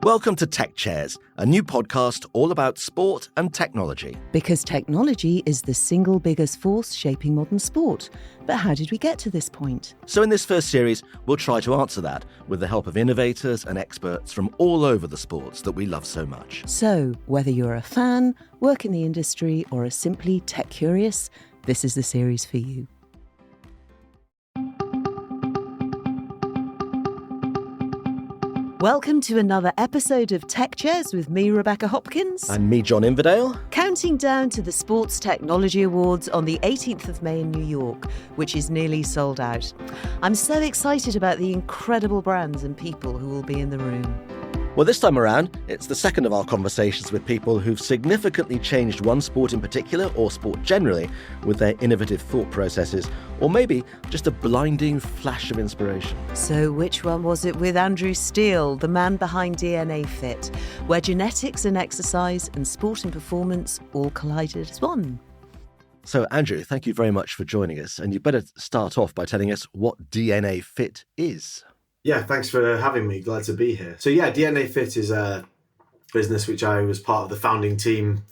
Welcome to Tech Chairs, a new podcast all about sport and technology. Because technology is the single biggest force shaping modern sport. But how did we get to this point? So in this first series, we'll try to answer that with the help of innovators and experts from all over the sports that we love so much. So, whether you're a fan, work in the industry, or are simply tech curious, this is the series for you. Welcome to another episode of Tech Chairs with me, Rebecca Hopkins. And me, John Inverdale. Counting down to the Sports Technology Awards on the 18th of May in New York, which is nearly sold out. I'm so excited about the incredible brands and people who will be in the room. Well, this time around, it's the second of our conversations with people who've significantly changed one sport in particular, or sport generally, with their innovative thought processes, or maybe just a blinding flash of inspiration. So which one was it with Andrew Steele, the man behind DNA Fit, where genetics and exercise and sport and performance all collided as one? So, Andrew, thank you very much for joining us. And you better start off by telling us what DNA Fit is. Yeah, thanks for having me. Glad to be here. So yeah, DNA Fit is a business which I was part of the founding team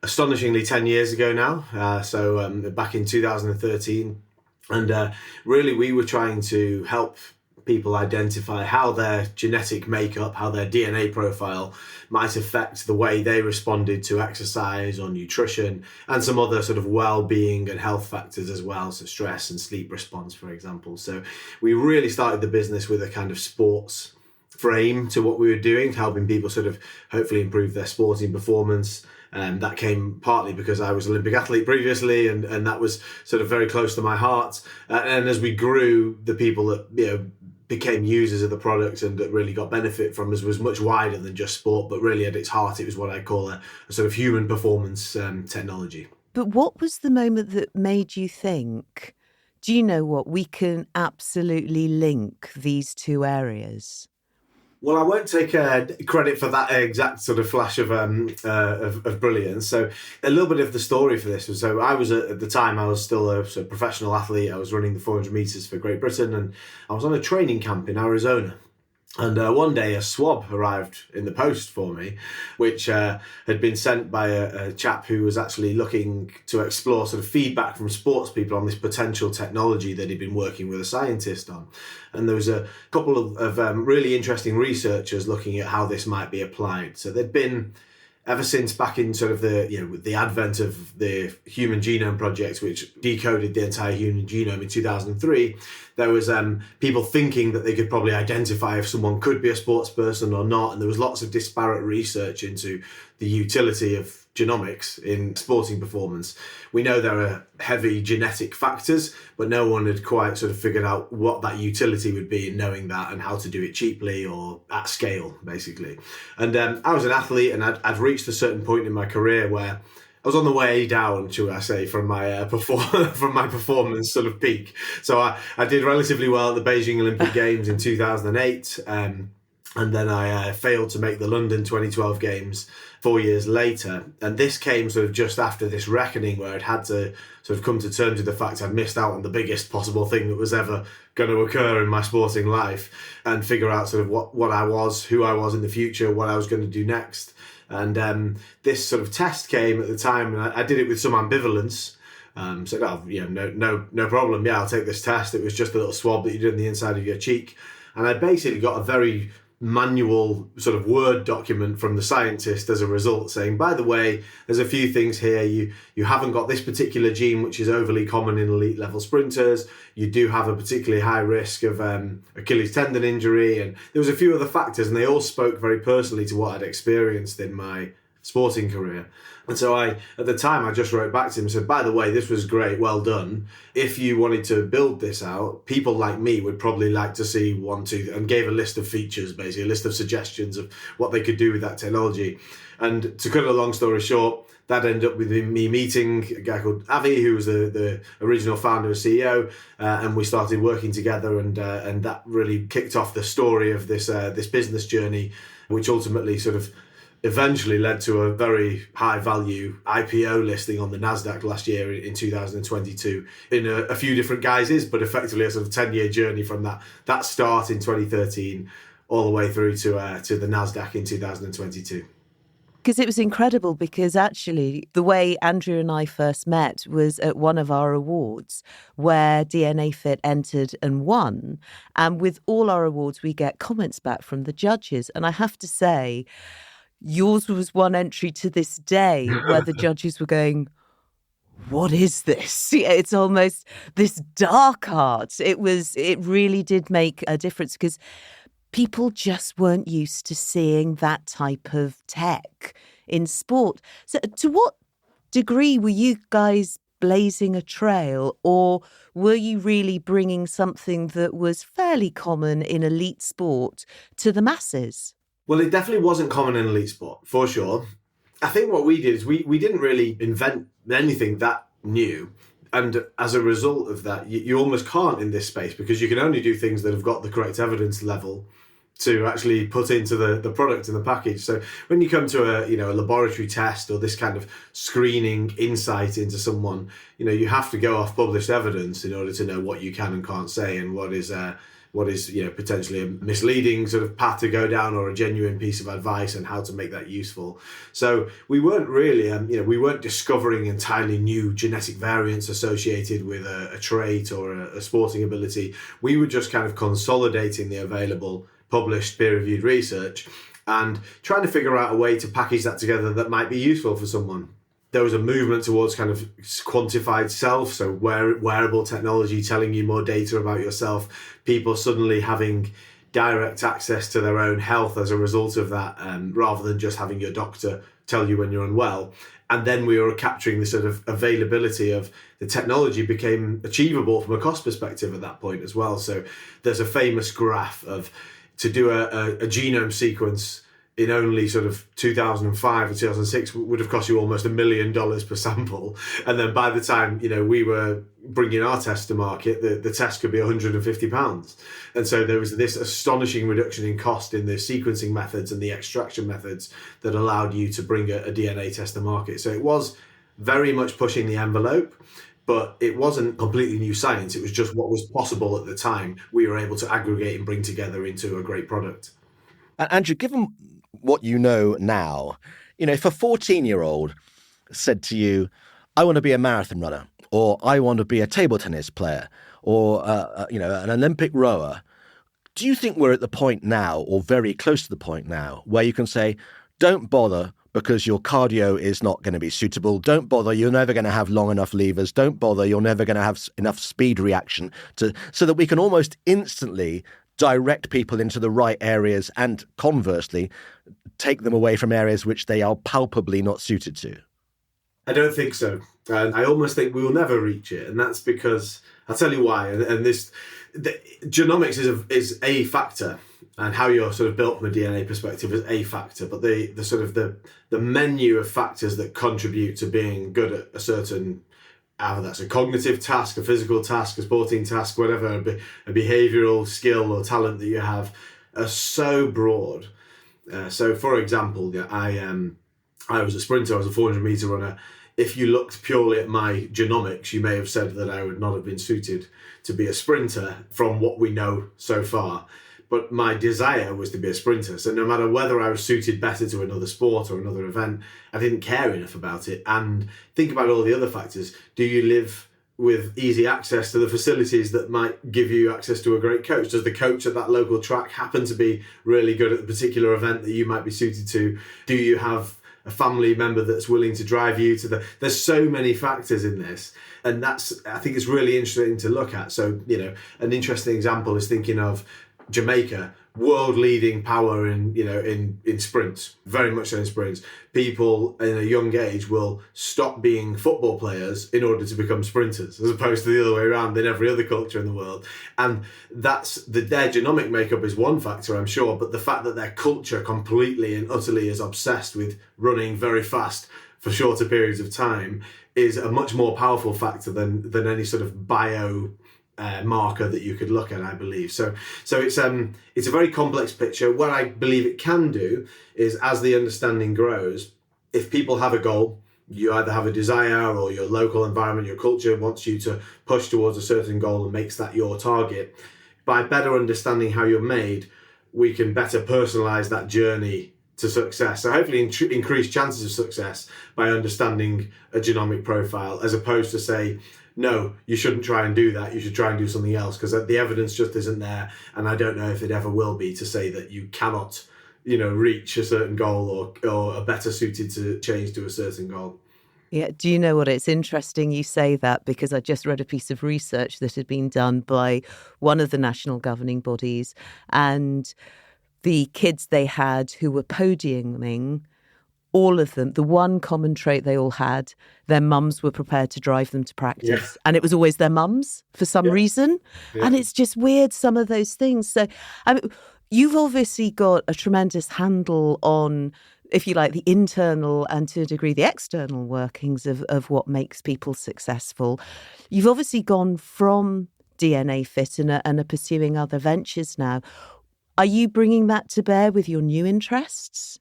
astonishingly 10 years ago now. So back in 2013. And really we were trying to help people identify how their genetic makeup, how their DNA profile might affect the way they responded to exercise or nutrition and some other sort of well-being and health factors as well, so stress and sleep response, for example. So we really started the business with a kind of sports frame to what we were doing, helping people sort of hopefully improve their sporting performance. And that came partly because I was an Olympic athlete previously, and that was sort of very close to my heart. And as we grew, the people that became users of the product and that really got benefit from us was much wider than just sport, but really at its heart, it was what I call a sort of human performance technology. But what was the moment that made you think, do you know what, we can absolutely link these two areas? Well, I won't take credit for that exact sort of flash of brilliance. So a little bit of the story for this was, so I was at the time, I was still a professional athlete. I was running the 400 metres for Great Britain, and I was on a training camp in Arizona. And one day a swab arrived in the post for me, which had been sent by a chap who was actually looking to explore sort of feedback from sports people on this potential technology that he'd been working with a scientist on. And there was a couple of really interesting researchers looking at how this might be applied. So there'd been, ever since back in sort of the advent of the Human Genome Project, which decoded the entire human genome in 2003, there was people thinking that they could probably identify if someone could be a sports person or not. And there was lots of disparate research into the utility of genomics in sporting performance. We know there are heavy genetic factors, but no one had quite sort of figured out what that utility would be in knowing that and how to do it cheaply or at scale, basically. And I was an athlete, and I'd reached a certain point in my career where I was on the way down, shall I say, from my performance sort of peak. So I did relatively well at the Beijing Olympic Games in 2008, and then I failed to make the London 2012 Games 4 years later. And this came sort of just after this reckoning where I'd had to sort of come to terms with the fact I'd missed out on the biggest possible thing that was ever going to occur in my sporting life, and figure out sort of what I was, who I was in the future, what I was going to do next. And this sort of test came at the time, and I did it with some ambivalence. Said, no problem. Yeah, I'll take this test. It was just a little swab that you did on the inside of your cheek. And I basically got a very manual sort of Word document from the scientist as a result, saying, by the way, there's a few things here. You haven't got this particular gene, which is overly common in elite level sprinters. You do have a particularly high risk of Achilles tendon injury. And there was a few other factors, and they all spoke very personally to what I'd experienced in my sporting career. And so at the time, I just wrote back to him and said, by the way, this was great, well done. If you wanted to build this out, people like me would probably like to see and gave a list of features, basically a list of suggestions of what they could do with that technology. And to cut a long story short, that ended up with me meeting a guy called Avi, who was the original founder and CEO, and we started working together, and that really kicked off the story of this business journey, which ultimately sort of eventually led to a very high value IPO listing on the NASDAQ last year in 2022 in a few different guises, but effectively a sort of 10-year journey from that start in 2013 all the way through to the NASDAQ in 2022. Because it was incredible, because actually the way Andrew and I first met was at one of our awards where DNA Fit entered and won. And with all our awards, we get comments back from the judges. And I have to say, yours was one entry to this day where the judges were going, what is this? It's almost this dark art. It really did make a difference, because people just weren't used to seeing that type of tech in sport. So to what degree were you guys blazing a trail, or were you really bringing something that was fairly common in elite sport to the masses? Well, it definitely wasn't common in elite sport, for sure. I think what we did is we didn't really invent anything that new. And as a result of that, you almost can't in this space, because you can only do things that have got the correct evidence level to actually put into the product and the package. So when you come to a laboratory test or this kind of screening insight into someone, you have to go off published evidence in order to know what you can and can't say, and what is potentially a misleading sort of path to go down, or a genuine piece of advice, and how to make that useful. So we weren't really, we weren't discovering entirely new genetic variants associated with a trait or a sporting ability. We were just kind of consolidating the available published peer-reviewed research and trying to figure out a way to package that together that might be useful for someone. There was a movement towards kind of quantified self, so wearable technology telling you more data about yourself, people suddenly having direct access to their own health as a result of that, rather than just having your doctor tell you when you're unwell. And then we were capturing the sort of availability of the technology became achievable from a cost perspective at that point as well. So there's a famous graph of, to do a genome sequence in only sort of 2005 or 2006 would have cost you almost $1 million per sample. And then by the time, we were bringing our test to market, the test could be £150. And so there was this astonishing reduction in cost in the sequencing methods and the extraction methods that allowed you to bring a DNA test to market. So it was very much pushing the envelope, but it wasn't completely new science. It was just what was possible at the time. We were able to aggregate and bring together into a great product. Andrew, given what you know now, if a 14-year-old said to you, I want to be a marathon runner, or I want to be a table tennis player, or an Olympic rower, do you think we're at the point now, or very close to the point now, where you can say, don't bother because your cardio is not going to be suitable. Don't bother, you're never going to have long enough levers. Don't bother, you're never going to have enough speed reaction so that we can almost instantly direct people into the right areas and conversely take them away from areas which they are palpably not suited to? I don't think so. And I almost think we will never reach it. And that's because, I'll tell you why. And genomics is a factor, and how you're sort of built from a DNA perspective is a factor. But the sort of the menu of factors that contribute to being good at a certain, either that's a cognitive task, a physical task, a sporting task, whatever, a behavioural skill or talent that you have, are so broad. So, for example, I was a sprinter, I was a 400-metre runner. If you looked purely at my genomics, you may have said that I would not have been suited to be a sprinter from what we know so far. But my desire was to be a sprinter. So no matter whether I was suited better to another sport or another event, I didn't care enough about it. And think about all the other factors. Do you live with easy access to the facilities that might give you access to a great coach? Does the coach at that local track happen to be really good at the particular event that you might be suited to? Do you have a family member that's willing to drive you to there's so many factors in this. And I think it's really interesting to look at. So, an interesting example is thinking of Jamaica, world leading power in sprints, very much so in sprints. People in a young age will stop being football players in order to become sprinters, as opposed to the other way around in every other culture in the world. And that's their genomic makeup is one factor, I'm sure, but the fact that their culture completely and utterly is obsessed with running very fast for shorter periods of time is a much more powerful factor than any sort of bio marker that you could look at, I believe. So it's a very complex picture. What I believe it can do is, as the understanding grows, if people have a goal, you either have a desire or your local environment, your culture wants you to push towards a certain goal and makes that your target. By better understanding how you're made, we can better personalise that journey to success. So hopefully increase chances of success by understanding a genomic profile, as opposed to say, no, you shouldn't try and do that. You should try and do something else, because the evidence just isn't there. And I don't know if it ever will be, to say that you cannot, reach a certain goal or are better suited to change to a certain goal. Yeah. Do you know what? It's interesting you say that, because I just read a piece of research that had been done by one of the national governing bodies, and the kids they had who were podiuming, all of them, the one common trait they all had, their mums were prepared to drive them to practice. Yeah. And it was always their mums for some reason. Yeah. And it's just weird, some of those things. So, you've obviously got a tremendous handle on, if you like, the internal and to a degree the external workings of what makes people successful. You've obviously gone from DNA Fit and are pursuing other ventures now. Are you bringing that to bear with your new interests?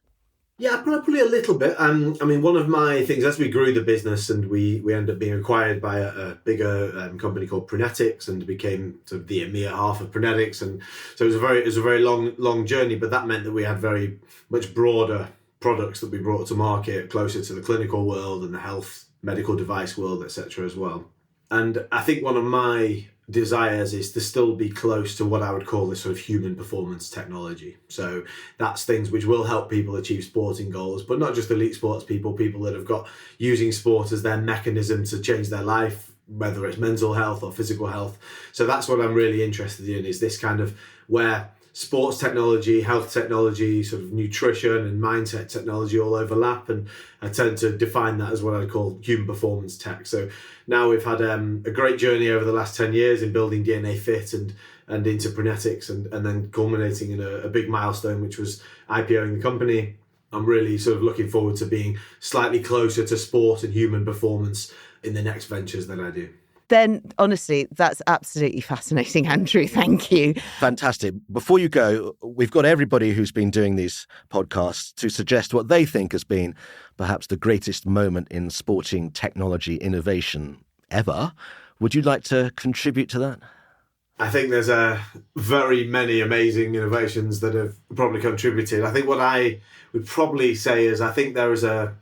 Yeah, probably a little bit. One of my things, as we grew the business and we ended up being acquired by a bigger company called Prenetics, and became sort of the EMEA half of Prenetics, and so it was a very long journey. But that meant that we had very much broader products that we brought to market, closer to the clinical world and the health medical device world, etc. as well. And I think one of my desires is to still be close to what I would call this sort of human performance technology. So that's things which will help people achieve sporting goals, but not just elite sports people that have got using sport as their mechanism to change their life, whether it's mental health or physical health. So that's what I'm really interested in, is this kind of where sports technology, health technology, sort of nutrition and mindset technology all overlap. And I tend to define that as what I call human performance tech. So now we've had a great journey over the last 10 years in building DNA Fit and into Prenetics, and then culminating in a big milestone, which was IPOing the company. I'm really sort of looking forward to being slightly closer to sport and human performance in the next ventures that I do. Then, honestly, that's absolutely fascinating, Andrew. Thank you. Fantastic. Before you go, we've got everybody who's been doing these podcasts to suggest what they think has been perhaps the greatest moment in sporting technology innovation ever. Would you like to contribute to that? I think there's very many amazing innovations that have probably contributed. I think what I would probably say is I think there's a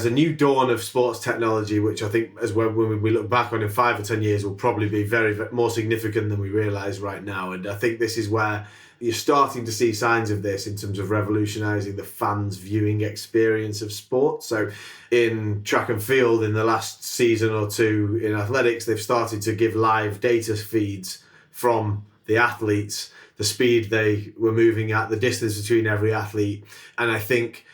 new dawn of sports technology, which I think, as when we look back on in 5 or 10 years, will probably be very, very more significant than we realise right now. And I think this is where you're starting to see signs of this in terms of revolutionising the fans' viewing experience of sport. So in track and field, in the last season or two in athletics, they've started to give live data feeds from the athletes, the speed they were moving at, the distance between every athlete. And I think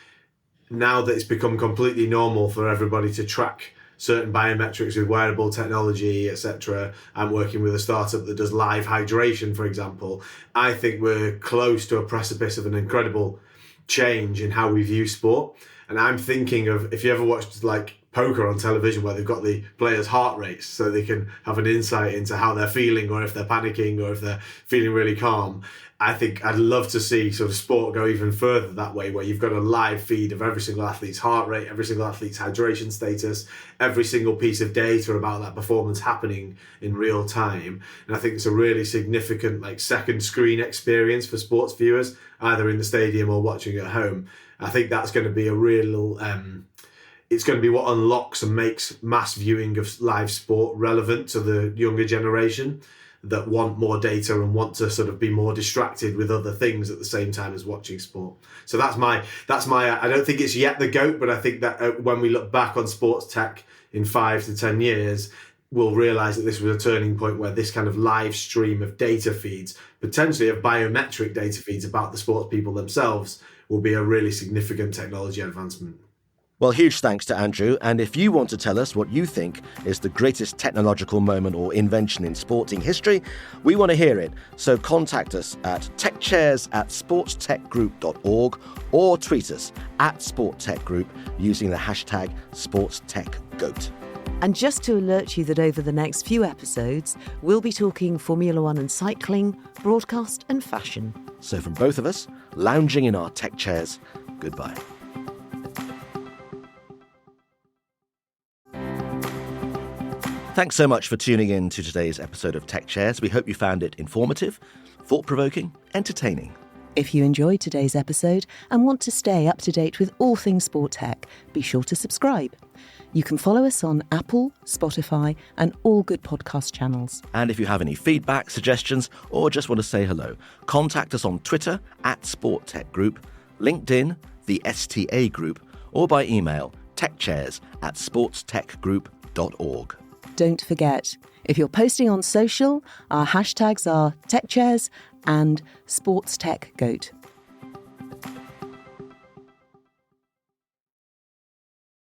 now that it's become completely normal for everybody to track certain biometrics with wearable technology, etc. I'm working with a startup that does live hydration, for example. I think we're close to a precipice of an incredible change in how we view sport. And I'm thinking of, if you ever watched like poker on television, where they've got the players' heart rates so they can have an insight into how they're feeling, or if they're panicking, or if they're feeling really calm. I think I'd love to see sort of sport go even further that way, where you've got a live feed of every single athlete's heart rate, every single athlete's hydration status, every single piece of data about that performance happening in real time. And I think it's a really significant second screen experience for sports viewers, either in the stadium or watching at home. I think that's going to be a real it's going to be what unlocks and makes mass viewing of live sport relevant to the younger generation that want more data and want to sort of be more distracted with other things at the same time as watching sport. So that's my I don't think it's yet the GOAT, but I think that when we look back on sports tech in 5 to 10 years, we'll realise that this was a turning point where this kind of live stream of data feeds, potentially of biometric data feeds about the sports people themselves, will be a really significant technology advancement. Well, huge thanks to Andrew. And if you want to tell us what you think is the greatest technological moment or invention in sporting history, we want to hear it. So contact us at techchairs@sportstechgroup.org or tweet us @SportTechGroup using the hashtag SportsTechGoat. And just to alert you that over the next few episodes, we'll be talking Formula One and cycling, broadcast and fashion. So from both of us, lounging in our tech chairs, goodbye. Thanks so much for tuning in to today's episode of Tech Chairs. We hope you found it informative, thought-provoking, entertaining. If you enjoyed today's episode and want to stay up to date with all things sport tech, be sure to subscribe. You can follow us on Apple, Spotify, and all good podcast channels. And if you have any feedback, suggestions, or just want to say hello, contact us on Twitter @SportTechGroup, LinkedIn, the STA Group, or by email techchairs@sportstechgroup.org. Don't forget, if you're posting on social, our hashtags are TechChairs and SportsTechGoat.